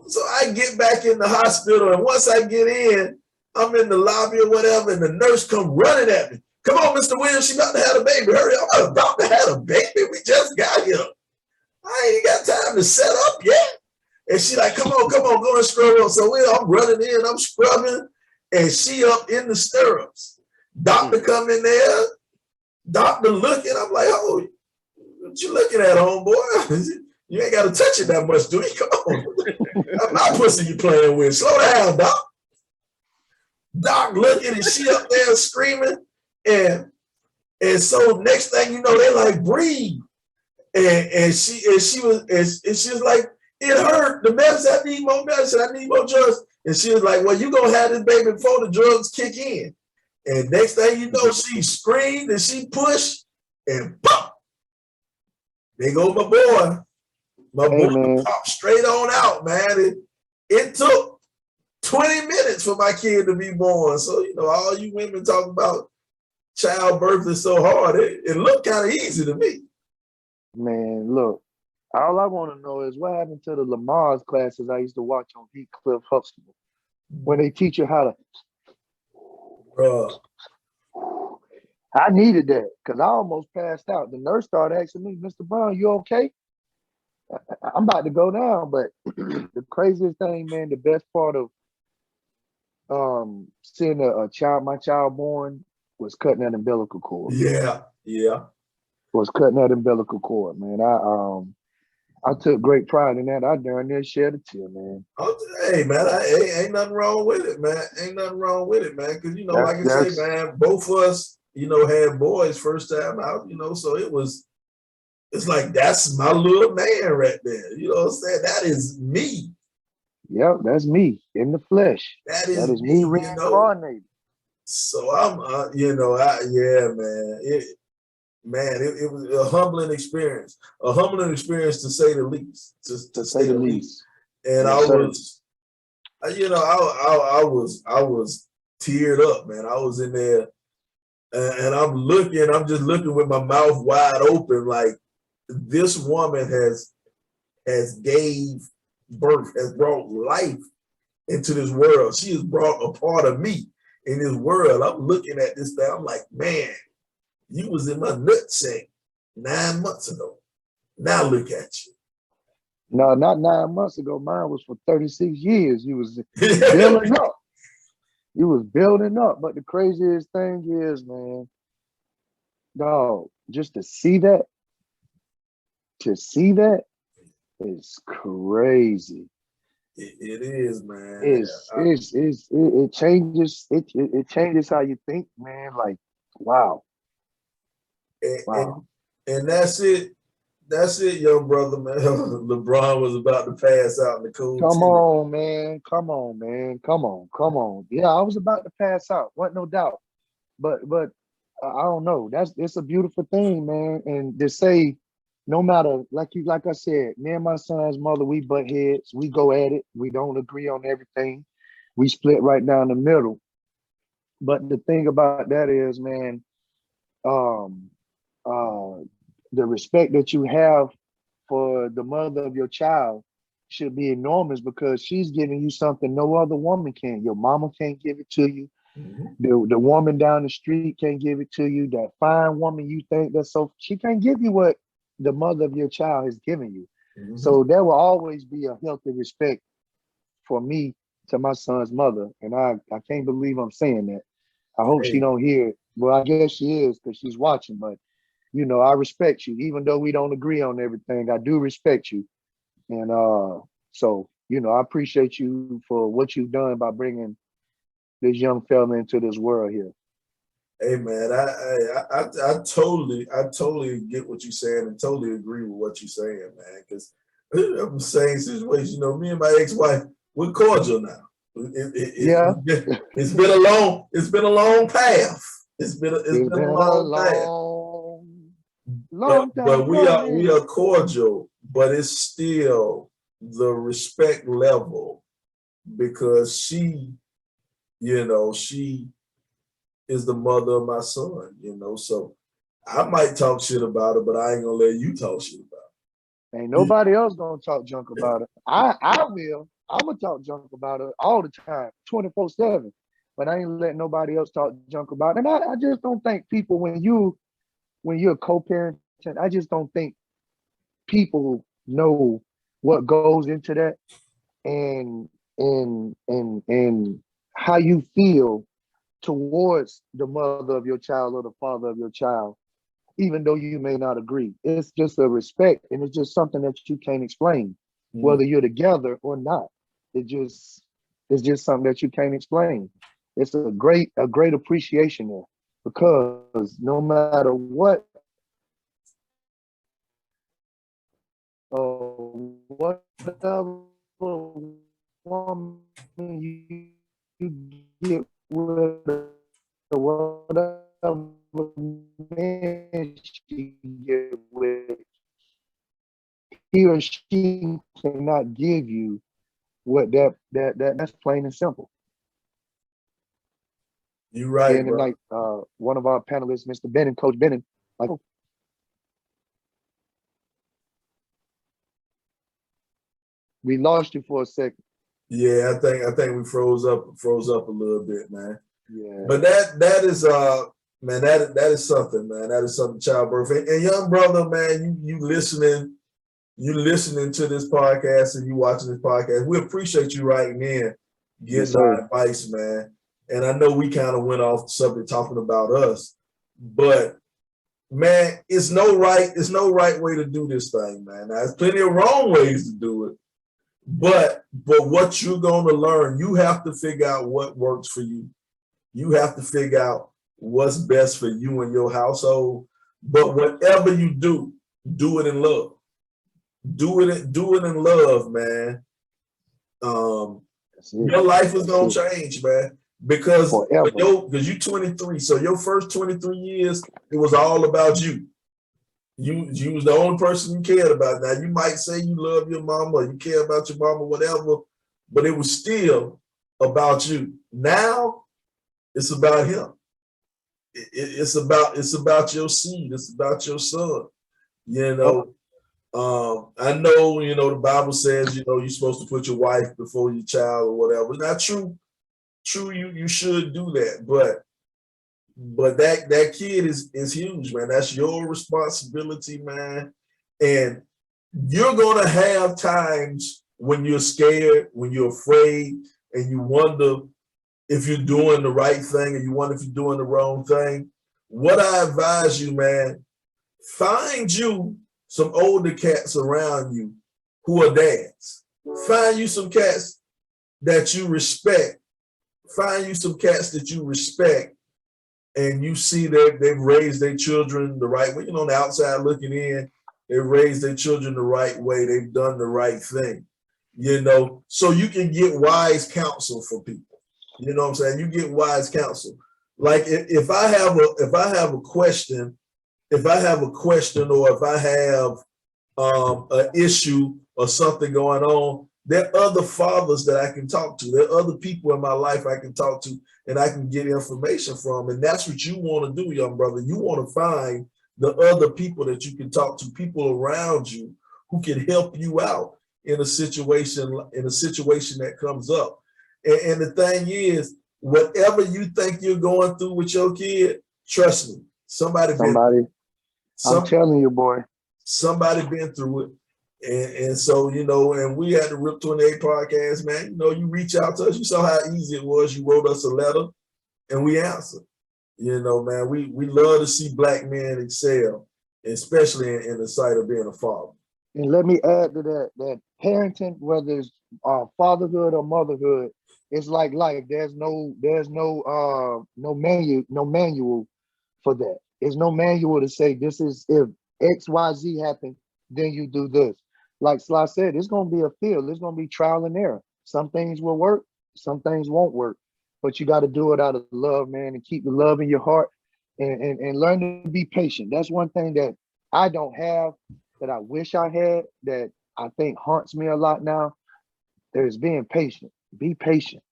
So I get back in the hospital, and once I get in, I'm in the lobby or whatever, and the nurse come running at me. Come on, Mr. Williams, she about to have a baby. Hurry up, I'm about to have a baby. We just got here. I ain't got time to set up yet. And she like, come on, go and scrub up. So I'm running in, I'm scrubbing, and she up in the stirrups. Doctor come in there, doctor looking. I'm like, oh, what you looking at, homeboy? You ain't got to touch it that much, do you? Come on. My pussy you playing with. Slow down, doc. Doc looking, and she up there screaming. And so next thing you know, they like, breathe. And she was like, it hurt. The medicine, I need more medicine. I need more drugs. And she was like, well, you gonna have this baby before the drugs kick in. And next thing you know, she screamed and she pushed, and pop. There go my boy. My boy popped straight on out, man. It took 20 minutes for my kid to be born. So, all you women talk about childbirth is so hard. It looked kind of easy to me. Man, look, all I want to know is what happened to the Lamar's classes I used to watch on Cliff Huxtable, when they teach you how to. I needed that because I almost passed out. The nurse started asking me, Mr. Brown, you okay? I'm about to go down, but the craziest thing, man, the best part of seeing my child born was cutting that umbilical cord. Yeah. Was cutting that umbilical cord, man. I took great pride in that. I darn near shed a tear, man. Hey, man, ain't nothing wrong with it, man. Ain't nothing wrong with it, man. Because, like I say, man, both of us, had boys first time out, so it's like, that's my little man right there. You know what I'm saying? That is me. Yep, that's me in the flesh. That is me reincarnated. So I'm, it was a humbling experience. A humbling experience, to say the least. To say the least. And I was teared up, man. I was in there, and I'm just looking with my mouth wide open, like, this woman has gave birth, has brought life into this world. She has brought a part of me in this world. I'm looking at this thing. I'm like, man, you was in my nutsack 9 months ago. Now look at you. No, not 9 months ago. Mine was for 36 years. You was building up. You was building up. But the craziest thing is, man, dog, just to see that is crazy. It is, man. It changes how you think, man. Like, wow. And that's it. That's it, young brother, man. LeBron was about to pass out in the cool Come tennis. on, man. Come on, man. Come on. Come on. Yeah, I was about to pass out. What? No doubt. But I don't know. It's a beautiful thing, man. And to say, no matter like I said, me and my son's mother, we butt heads. We go at it. We don't agree on everything. We split right down the middle. But the thing about that is, man, um, uh, the respect that you have for the mother of your child should be enormous because she's giving you something no other woman can. Your mama can't give it to you. Mhm. The woman down the street can't give it to you. That fine woman you think that's so she can't give you what the mother of your child has given you. Mhm. So there will always be a healthy respect for me to my son's mother. And I can't believe I'm saying that. I hope she Hey, don't hear it. Well, I guess she is because she's watching, but I respect you. Even though we don't agree on everything, I do respect you. And so, I appreciate you for what you've done by bringing this young fella into this world here. hey, man, I totally get what you're saying and totally agree with what you're saying, man. Because I'm the same situation. Me and my ex-wife, we're cordial now. Yeah, It's been a long path. It's it's been a been a long path. long But time we are coming. cordial, but it's still the respect level because she is the mother of my son. So I might talk shit about her, but I ain't gonna let you talk shit about Ain't her. nobody else gonna talk junk about it. I will. I'm gonna talk junk about it all the time, 24/7. But I ain't letting nobody else talk junk about it. And I just don't think people when you're co-parenting, I just don't think people know what goes into that and and how you feel towards the mother of your child or the father of your child, even though you may not agree. It's just a respect and it's just something that you can't explain, Mm. whether you're together or not. It's just something that you can't explain. It's a great appreciation there because no matter whatever woman you get with or whatever man she get with, he or she cannot give you what that's plain and simple. You right, Then, and bro. like one of our panelists, Mr. Bennon, Coach Bennon, like, oh, we lost you for a second. Yeah, I think we froze up a little bit, man. Yeah, But that is man, that is something, man. That is something, childbirth. And young brother, man, you listening to this podcast and you watching this podcast. We appreciate you writing in, yes, getting our sir. advice, man. And I know we kind of went off the subject talking about us, but man, it's no right way to do this thing, man. Now, there's plenty of wrong ways to do it, but what you're gonna learn, you have to figure out what works for you. You have to figure out what's best for you and your household. But whatever you do it in love. Do it in love, man. Um, That's it. your life is That's gonna it. change, man. Because Forever. you 23, so your first 23 years, it was all about you. You was the only person you cared about. Now you might say you love your mama or you care about your mama, whatever, but it was still about you. Now it's about him. It's about your seed. It's about your son. You Yep. know, I know, the Bible says, you're supposed to put your wife before your child or whatever. Not true. True, you should do that, but that kid is huge, man. That's your responsibility, man. And you're gonna have times when you're scared, when you're afraid, and you wonder if you're doing the right thing, and you wonder if you're doing the wrong thing. What I advise you, man, find you some older cats around you who are dads. Find you some cats that you respect. Find you some cats that you respect and you see that they've raised their children the right way, on the outside looking in, They raised their children the right way. They've done the right thing, you know, so you can get wise counsel from people. You know what I'm saying? You get wise counsel. Like if I have a question, or if I have an issue or something going on, there are other fathers that I can talk to. There are other people in my life I can talk to and I can get information from. And that's what you want to do, young brother. You want to find the other people that you can talk to, people around you who can help you out in a situation that comes up. And the thing is, whatever you think you're going through with your kid, trust me, I'm telling you, boy. Somebody been through it. And so, you know, and we had the Rip 28 podcast, man. You know, you reach out to us. You saw how easy it was. You wrote us a letter and we answered. You know, man, we love to see Black men excel, especially in the sight of being a father. And let me add to that parenting, whether it's fatherhood or motherhood, it's like life. There's no manual for that. There's no manual to say this is if XYZ happens, then you do this. Like Sly said, it's gonna be a field, it's gonna be trial and error. Some things will work, some things won't work. But you got to do it out of love, man, and keep the love in your heart and learn to be patient. That's one thing that I don't have that I wish I had, that I think haunts me a lot now. There's being patient. Be patient.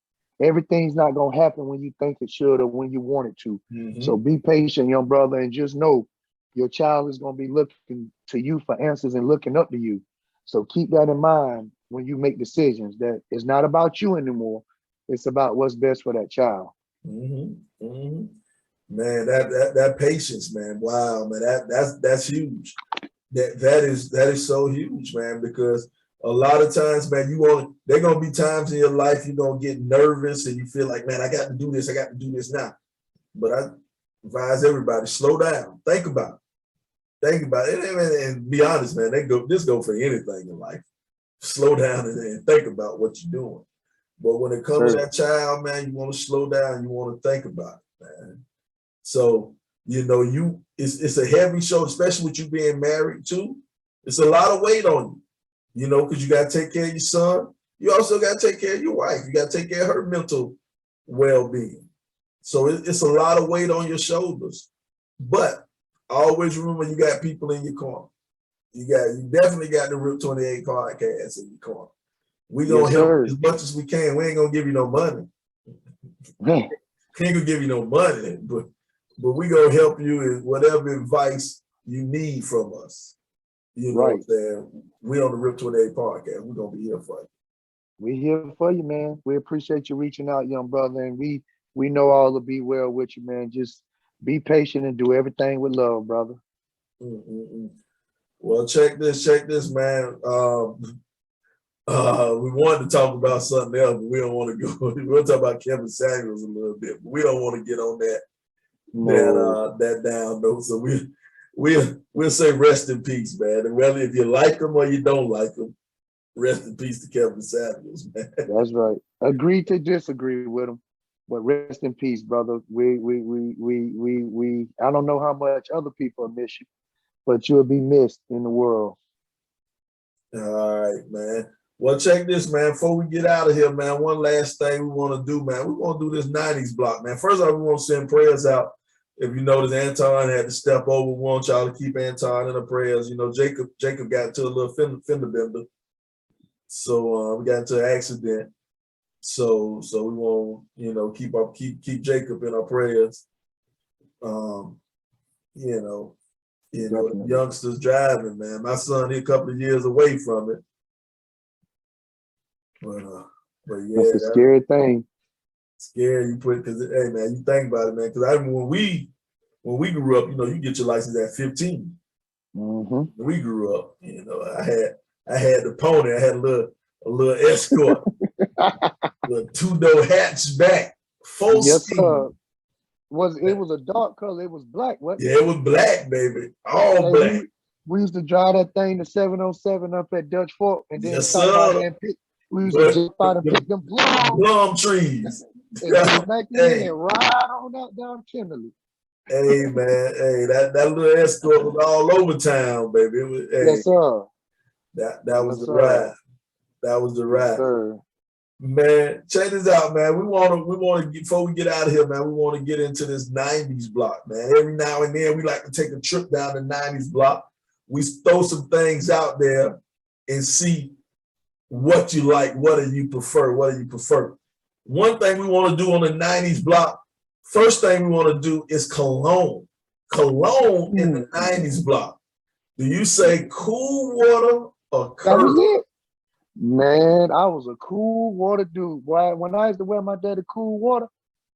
Everything's not gonna happen when you think it should or when you want it to. Mm-hmm. So be patient, young brother, and just know your child is gonna be looking to you for answers and looking up to you. So keep that in mind when you make decisions, that it's not about you anymore. It's about what's best for that child. Mm-hmm. Mm-hmm. Man, that patience, man. Wow, man, that's huge. That is so huge, man, because a lot of times, man, there gonna be times in your life you're gonna get nervous and you feel like, man, I got to do this now. But I advise everybody, slow down, think about it, and be honest, man. This go for anything in life. Slow down and think about what you're doing. But when it comes to that child, man, you want to slow down. You want to think about it, man. So, you know, it's a heavy show, especially with you being married too. It's a lot of weight on you, you know, because you got to take care of your son. You also got to take care of your wife. You got to take care of her mental well-being. So it's a lot of weight on your shoulders. But always remember, you got people in your corner. You definitely got the Rip 28 podcast in your corner. We gonna help as much as we can. We ain't gonna give you no money. Ain't gonna give you no money, but we gonna help you in whatever advice you need from us. You know what I'm saying? We on the Rip 28 podcast. We're gonna be here for you. We're here for you, man. We appreciate you reaching out, young brother, and we know all will be well with you, man. Just be patient and do everything with love, brother. Mm-mm-mm. Well, check this, man. We wanted to talk about something else, but we don't want to go. We'll talk about Kevin Samuels a little bit, but we don't want to get on that down though. So we'll say rest in peace, man. And whether if you like him or you don't like him, rest in peace to Kevin Samuels, man. That's right. Agree to disagree with him, but rest in peace, brother. We I don't know how much other people miss you, but you'll be missed in the world. All right, man. Well, check this, man. Before we get out of here, man, one last thing we want to do, man. We want to do this 90s block, man. First off, we want to send prayers out. If you notice, Anton had to step over. We want y'all to keep Anton in the prayers. You know, Jacob got into a little fender bender. So we got into an accident. So we want, you know, keep Jacob in our prayers. You know, youngsters driving, man. My son, he a couple of years away from it. But yeah, that's a scary thing. Scary, you put, because hey, man, you think about it, man. Because I remember when we grew up, you know, you get your license at 15. Mm-hmm. When we grew up, you know, I had the pony. I had a little Escort, a two-door hatchback, full speed. It was a dark color. It was black, wasn't it? Yeah, it was black, baby, all black. We used to drive that thing to 707 up at Dutch Fork, and then we used to jump out and pick them plum trees. and go back in and ride on out down Kimberly. Hey man, hey, that little escort was all over town, baby. It was, hey, Yes, sir. that was Yes, the sir. ride. That was the Yes, ride. sir. Man, check this out, man. We want to before we get out of here, man. We want to get into this '90s block, man. Every now and then, we like to take a trip down the '90s block. We throw some things out there and see what you like. What do you prefer? What do you prefer? One thing we want to do on the '90s block. First thing we want to do is cologne. Cologne in the '90s block. Do you say Coolwater or That was Curve? it. Man, I was a Coolwater dude. Boy, when I used to wear my daddy Coolwater,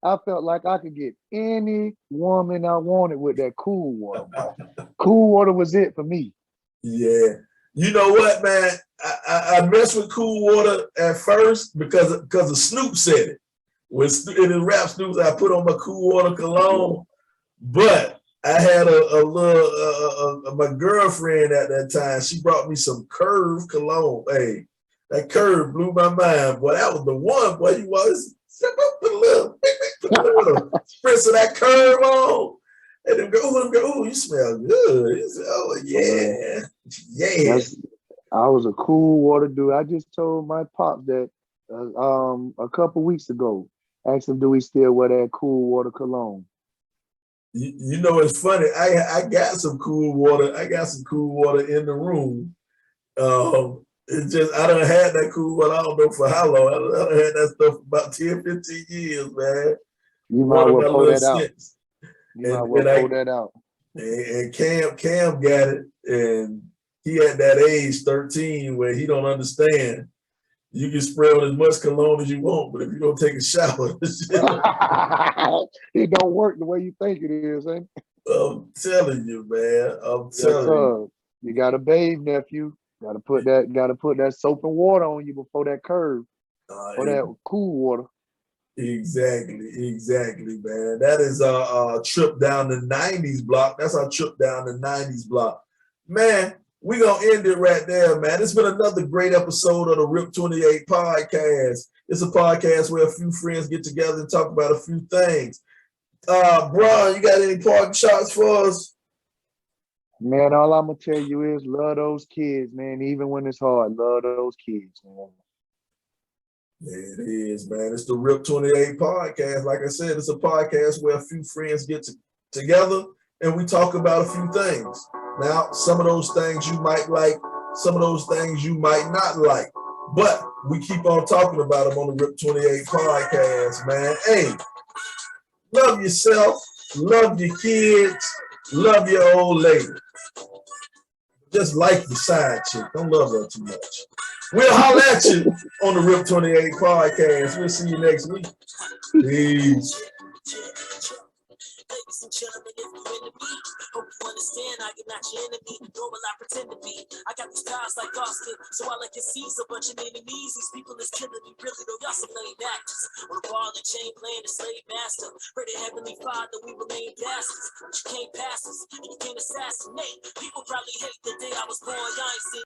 I felt like I could get any woman I wanted with that Coolwater. Coolwater was it for me. Yeah. You know what, man? I messed with Coolwater at first because of Snoop said it. When in the rap Snoop, I put on my Coolwater cologne, but I had a little my girlfriend at that time. She brought me some Curve cologne. Hey, that Curve blew my mind. Boy, that was the one. Boy, you was put a little spritz of that Curve on. And then go, you smell good. He said, oh, yeah. Yeah. I was a Coolwater dude. I just told my pops that a couple weeks ago. Asked him, do we still wear that Coolwater cologne? You know, it's funny. I got some Coolwater. I got some Coolwater in the room. It's just, I done had that Coolwater, I don't know for how long. I done had that stuff for about 10, 15 years, man. You might well pull that out. You might well pull that out. And Cam got it, and he at that age, 13, where he don't understand. You can spray on as much cologne as you want, but if you don't take a shower, it don't work the way you think it is, eh? I'm telling you, man. I'm telling you. You gotta bathe, nephew. Gotta put that soap and water on you before that Curve. Or that Coolwater. Exactly, man. That is our trip down the '90s block. That's our trip down the '90s block, man. We're gonna end it right there, man. It's been another great episode of the Rip 28 podcast. It's a podcast where a few friends get together and talk about a few things. Brian, you got any parting shots for us? Man, all I'm gonna tell you is love those kids, man. Even when it's hard, love those kids, man. It is, man. It's the Rip 28 podcast. Like I said, it's a podcast where a few friends get together and we talk about a few things. Now, some of those things you might like, some of those things you might not like, but we keep on talking about them on the Rip 28 podcast, man. Hey, love yourself, love your kids, love your old lady. Just like the side chick. Don't love her too much. We'll holler at you on the Rip 28 podcast. We'll see you next week. Peace. Ladies and gentlemen, if you're into me, hope you understand I am not your enemy, nor will I pretend to be. I got these guys like Austin, so all I can see is a bunch of enemies. These people is killing me, really, though y'all some lame actors. On a ball and chain playing the slave master. Pray to Heavenly Father, we remain bastards. But you can't pass us, and you can't assassinate. People probably hate the day I was born, y'all ain't seen